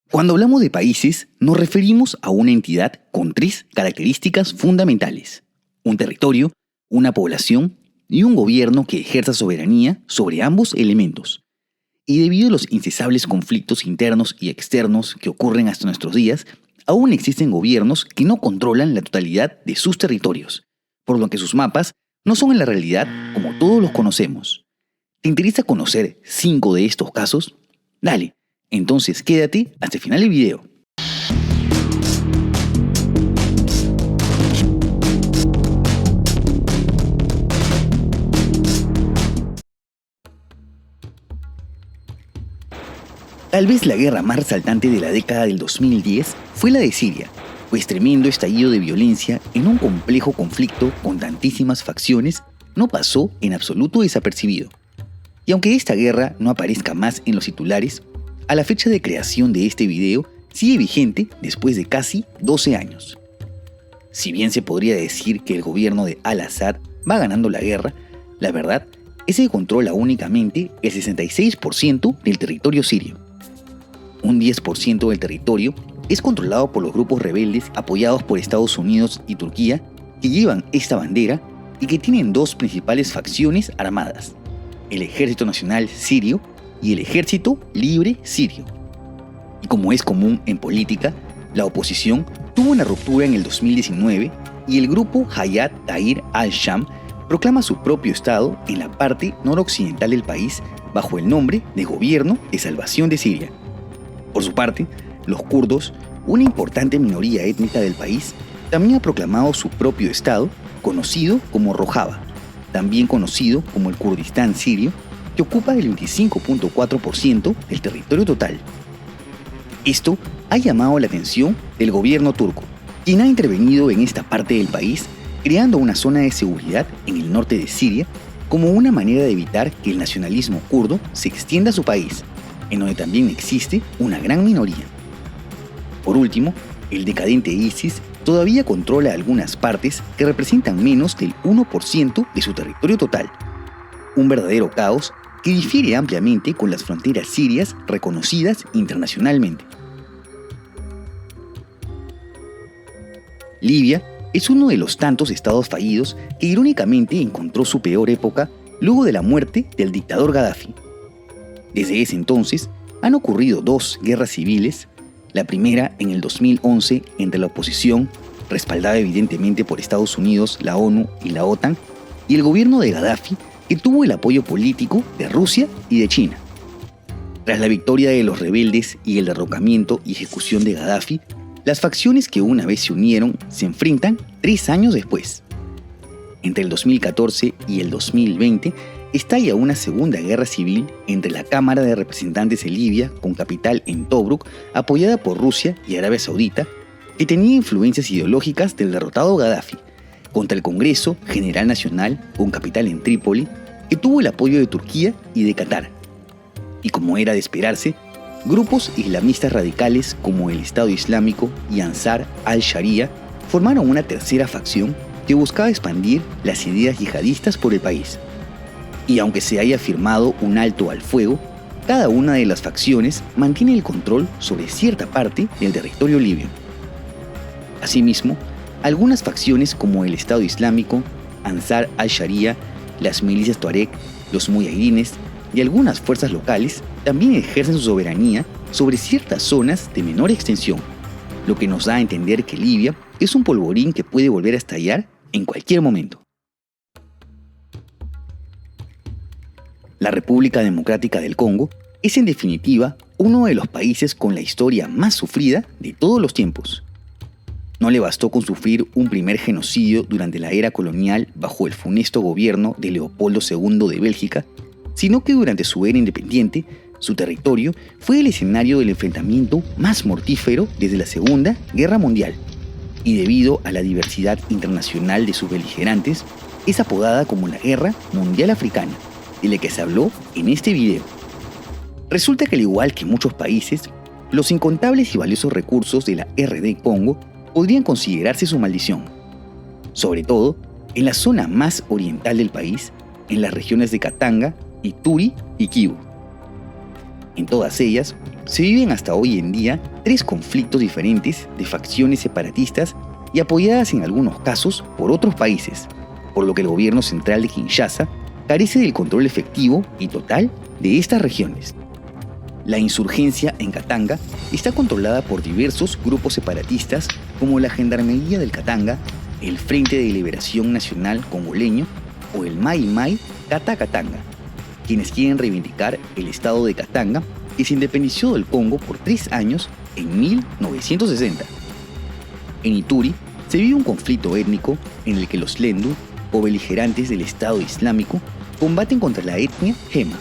Cuando hablamos de países, nos referimos a una entidad con tres características fundamentales: un territorio, una población y un gobierno que ejerza soberanía sobre ambos elementos. Y debido a los incesables conflictos internos y externos que ocurren hasta nuestros días, aún existen gobiernos que no controlan la totalidad de sus territorios, por lo que sus mapas no son en la realidad como todos los conocemos. ¿Te interesa conocer 5 de estos casos? Dale, entonces quédate hasta el final del video. Tal vez la guerra más resaltante de la década del 2010 fue la de Siria, pues tremendo estallido de violencia en un complejo conflicto con tantísimas facciones no pasó en absoluto desapercibido. Y aunque esta guerra no aparezca más en los titulares, a la fecha de creación de este video sigue vigente después de casi 12 años. Si bien se podría decir que el gobierno de Al-Assad va ganando la guerra, la verdad es que controla únicamente el 66% del territorio sirio. Un 10% del territorio es controlado por los grupos rebeldes apoyados por Estados Unidos y Turquía, que llevan esta bandera y que tienen dos principales facciones armadas: el Ejército Nacional Sirio y el Ejército Libre Sirio. Y como es común en política, la oposición tuvo una ruptura en el 2019 y el grupo Hayat Tahrir al-Sham proclama su propio estado en la parte noroccidental del país bajo el nombre de Gobierno de Salvación de Siria. Por su parte, los kurdos, una importante minoría étnica del país, también ha proclamado su propio estado, conocido como Rojava, también conocido como el Kurdistán sirio, que ocupa el 25.4% del territorio total. Esto ha llamado la atención del gobierno turco, quien ha intervenido en esta parte del país, creando una zona de seguridad en el norte de Siria como una manera de evitar que el nacionalismo kurdo se extienda a su país, en donde también existe una gran minoría. Por último, el decadente ISIS todavía controla algunas partes que representan menos del 1% de su territorio total. Un verdadero caos que difiere ampliamente con las fronteras sirias reconocidas internacionalmente. Libia es uno de los tantos estados fallidos que irónicamente encontró su peor época luego de la muerte del dictador Gaddafi. Desde ese entonces han ocurrido 2 guerras civiles, la primera en el 2011 entre la oposición, respaldada evidentemente por Estados Unidos, la ONU y la OTAN, y el gobierno de Gaddafi, que tuvo el apoyo político de Rusia y de China. Tras la victoria de los rebeldes y el derrocamiento y ejecución de Gaddafi, las facciones que una vez se unieron se enfrentan 3 años después. Entre el 2014 y el 2020 estalla una segunda guerra civil entre la Cámara de Representantes de Libia, con capital en Tobruk, apoyada por Rusia y Arabia Saudita, que tenía influencias ideológicas del derrotado Gaddafi, contra el Congreso General Nacional, con capital en Trípoli, que tuvo el apoyo de Turquía y de Qatar. Y como era de esperarse, grupos islamistas radicales como el Estado Islámico y Ansar al-Sharia formaron una tercera facción que buscaba expandir las ideas yihadistas por el país. Y aunque se haya firmado un alto al fuego, cada una de las facciones mantiene el control sobre cierta parte del territorio libio. Asimismo, algunas facciones como el Estado Islámico, Ansar al-Sharia, las milicias Tuareg, los muyahidines y algunas fuerzas locales también ejercen su soberanía sobre ciertas zonas de menor extensión, lo que nos da a entender que Libia es un polvorín que puede volver a estallar en cualquier momento. La República Democrática del Congo es en definitiva uno de los países con la historia más sufrida de todos los tiempos. No le bastó con sufrir un primer genocidio durante la era colonial bajo el funesto gobierno de Leopoldo II de Bélgica, sino que durante su era independiente, su territorio fue el escenario del enfrentamiento más mortífero desde la Segunda Guerra Mundial, y debido a la diversidad internacional de sus beligerantes, es apodada como la Guerra Mundial Africana, de la que se habló en este video. Resulta que al igual que muchos países, los incontables y valiosos recursos de la RD Congo podrían considerarse su maldición, sobre todo en la zona más oriental del país, en las regiones de Katanga, Ituri y Kivu. En todas ellas, se viven hasta hoy en día 3 conflictos diferentes de facciones separatistas y apoyadas en algunos casos por otros países, por lo que el gobierno central de Kinshasa carece del control efectivo y total de estas regiones. La insurgencia en Katanga está controlada por diversos grupos separatistas como la Gendarmería del Katanga, el Frente de Liberación Nacional Congoleño o el Mai Mai Kata Katanga, quienes quieren reivindicar el estado de Katanga, que se independizó del Congo por 3 años en 1960. En Ituri se vive un conflicto étnico en el que los Lendu, co-beligerantes del Estado Islámico, combaten contra la etnia Hema,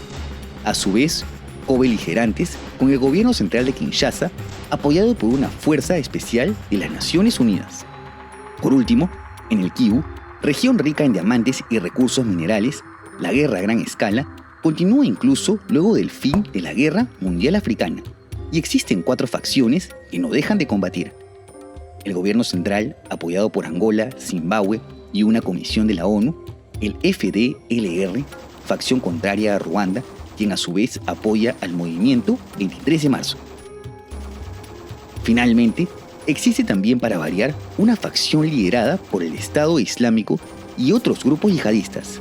a su vez co-beligerantes con el gobierno central de Kinshasa, apoyado por una fuerza especial de las Naciones Unidas. Por último, en el Kivu, región rica en diamantes y recursos minerales, la guerra a gran escala continúa incluso luego del fin de la Guerra Mundial Africana, y existen 4 facciones que no dejan de combatir. El gobierno central, apoyado por Angola, Zimbabue y una comisión de la ONU, el FDLR, facción contraria a Ruanda, quien a su vez apoya al movimiento 23 de marzo. Finalmente, existe también, para variar, una facción liderada por el Estado Islámico y otros grupos yihadistas,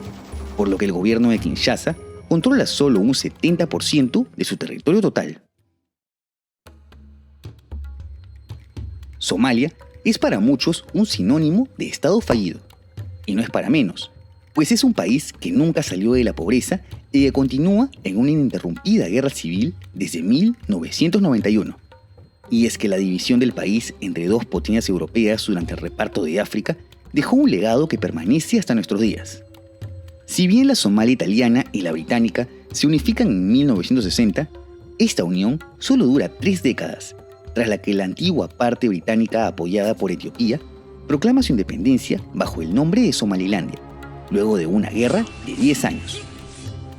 por lo que el gobierno de Kinshasa controla solo un 70% de su territorio total. Somalia es para muchos un sinónimo de Estado fallido, y no es para menos, pues es un país que nunca salió de la pobreza y que continúa en una ininterrumpida guerra civil desde 1991. Y es que la división del país entre 2 potencias europeas durante el reparto de África dejó un legado que permanece hasta nuestros días. Si bien la Somalia italiana y la británica se unifican en 1960, esta unión solo dura 3 décadas, tras la que la antigua parte británica apoyada por Etiopía proclama su independencia bajo el nombre de Somalilandia, luego de una guerra de 10 años.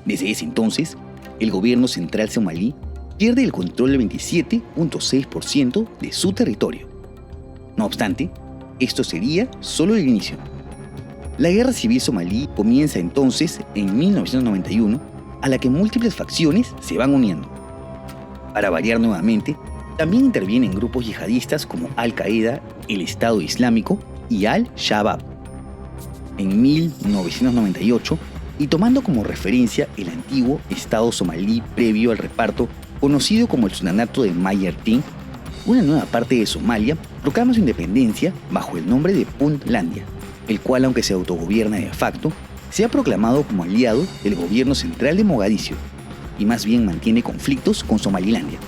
Desde ese entonces, el gobierno central somalí pierde el control del 27.6% de su territorio. No obstante, esto sería solo el inicio. La guerra civil somalí comienza entonces en 1991, a la que múltiples facciones se van uniendo. Para variar nuevamente, también intervienen grupos yihadistas como Al-Qaeda, el Estado Islámico y Al-Shabaab. En 1998, y tomando como referencia el antiguo Estado somalí previo al reparto, conocido como el Sultanato de Mayertin, una nueva parte de Somalia proclama su independencia bajo el nombre de Puntlandia, el cual, aunque se autogobierna de facto, se ha proclamado como aliado del gobierno central de Mogadiscio y más bien mantiene conflictos con Somalilandia.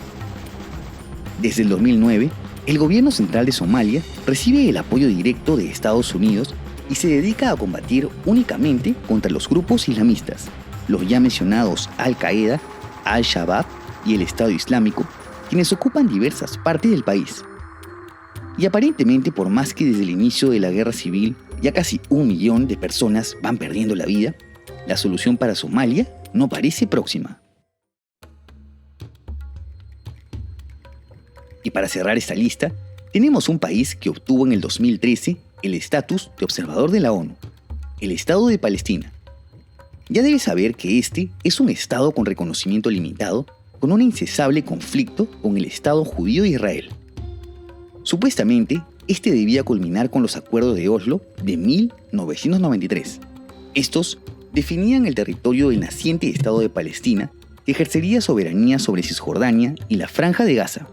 Desde el 2009, el gobierno central de Somalia recibe el apoyo directo de Estados Unidos y se dedica a combatir únicamente contra los grupos islamistas, los ya mencionados Al-Qaeda, Al-Shabaab y el Estado Islámico, quienes ocupan diversas partes del país. Y aparentemente, por más que desde el inicio de la guerra civil ya casi 1 millón de personas van perdiendo la vida, la solución para Somalia no parece próxima. Y para cerrar esta lista, tenemos un país que obtuvo en el 2013 el estatus de observador de la ONU, el Estado de Palestina. Ya debes saber que este es un Estado con reconocimiento limitado, con un incesable conflicto con el Estado judío de Israel. Supuestamente, este debía culminar con los acuerdos de Oslo de 1993. Estos definían el territorio del naciente Estado de Palestina, que ejercería soberanía sobre Cisjordania y la Franja de Gaza.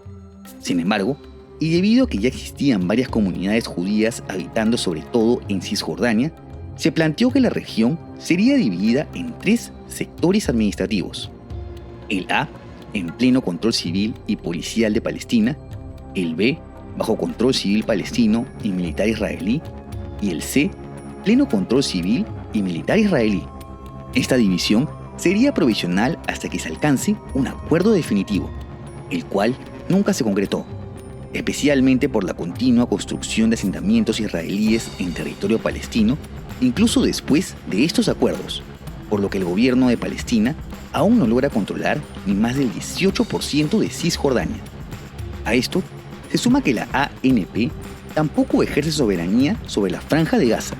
Sin embargo, y debido a que ya existían varias comunidades judías habitando sobre todo en Cisjordania, se planteó que la región sería dividida en 3 sectores administrativos. El A, en pleno control civil y policial de Palestina; el B, bajo control civil palestino y militar israelí; y el C, pleno control civil y militar israelí. Esta división sería provisional hasta que se alcance un acuerdo definitivo, el cual nunca se concretó, especialmente por la continua construcción de asentamientos israelíes en territorio palestino, incluso después de estos acuerdos, por lo que el gobierno de Palestina aún no logra controlar ni más del 18% de Cisjordania. A esto se suma que la ANP tampoco ejerce soberanía sobre la Franja de Gaza.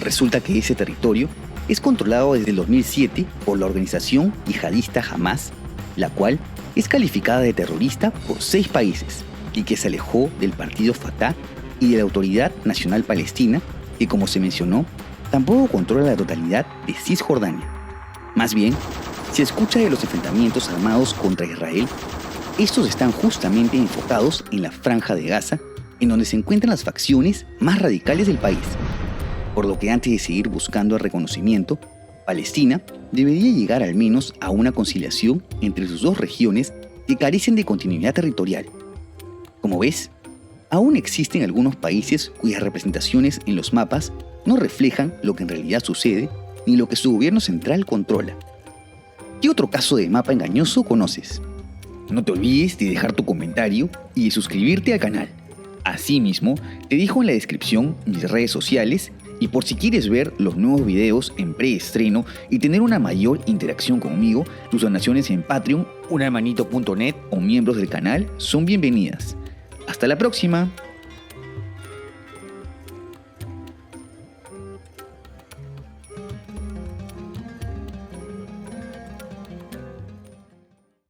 Resulta que ese territorio es controlado desde el 2007 por la organización yihadista Hamas, la cual es calificada de terrorista por 6 países y que se alejó del partido Fatah y de la Autoridad Nacional Palestina, que como se mencionó, tampoco controla la totalidad de Cisjordania. Más bien, se escucha de los enfrentamientos armados contra Israel. Estos están justamente enfocados en la Franja de Gaza, en donde se encuentran las facciones más radicales del país. Por lo que antes de seguir buscando el reconocimiento, Palestina debería llegar al menos a una conciliación entre sus dos regiones que carecen de continuidad territorial. Como ves, aún existen algunos países cuyas representaciones en los mapas no reflejan lo que en realidad sucede ni lo que su gobierno central controla. ¿Qué otro caso de mapa engañoso conoces? No te olvides de dejar tu comentario y de suscribirte al canal. Asimismo, te dejo en la descripción mis redes sociales y por si quieres ver los nuevos videos en preestreno y tener una mayor interacción conmigo, tus donaciones en Patreon, unamanito.net o miembros del canal son bienvenidas. ¡Hasta la próxima!